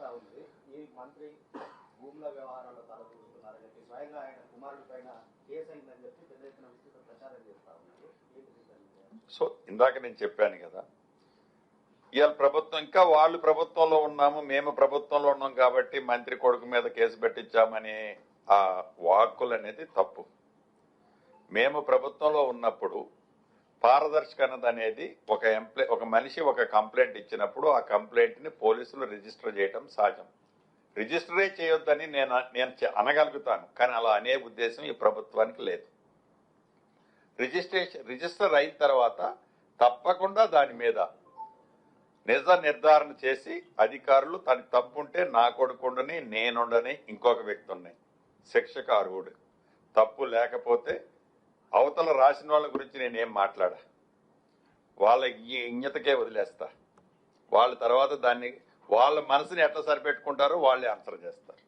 వినిపిస్తా ఉంది. ఈ మంత్రి భూముల వ్యవహారాల్లో తలదూరుస్తున్నారని చెప్పి స్వయంగా ఆయన కుమారుడి పైన కేసు అయిందని చెప్పి పెద్ద ఎత్తున విస్తృత ప్రచారం చేస్తా ఉన్నారు. సో ఇందాక నేను చెప్పాను కదా, ఇవాళ ప్రభుత్వం ఇంకా వాళ్ళు ప్రభుత్వంలో ఉన్నాము, మేము ప్రభుత్వంలో ఉన్నాం కాబట్టి మంత్రి కొడుకు మీద కేసు పెట్టించామని ఆ వాక్కులు అనేది తప్పు. మేము ప్రభుత్వంలో ఉన్నప్పుడు పారదర్శకత అనేది ఒక మనిషి ఒక కంప్లైంట్ ఇచ్చినప్పుడు ఆ కంప్లైంట్ ని పోలీసులు రిజిస్టర్ చేయడం సహజం. రిజిస్టరే చేయొద్దని నేను అనగలుగుతాను, కానీ అలా అనే ఉద్దేశం ఈ ప్రభుత్వానికి లేదు. రిజిస్టర్ అయిన తర్వాత తప్పకుండా దాని మీద నిజ నిర్ధారణ చేసి అధికారులు తన తప్పుంటే నా కొడుకుండని నేనుండని ఇంకొక వ్యక్తి ఉన్నాయి శిక్షకు అర్హుడు. తప్పు లేకపోతే అవతల రాసిన వాళ్ళ గురించి నేనేం మాట్లాడా, వాళ్ళ ఇజ్ఞతకే వదిలేస్తా. వాళ్ళ తర్వాత దాన్ని వాళ్ళ మనసుని ఎట్లా సరిపెట్టుకుంటారో వాళ్ళే ఆన్సర్ చేస్తారు.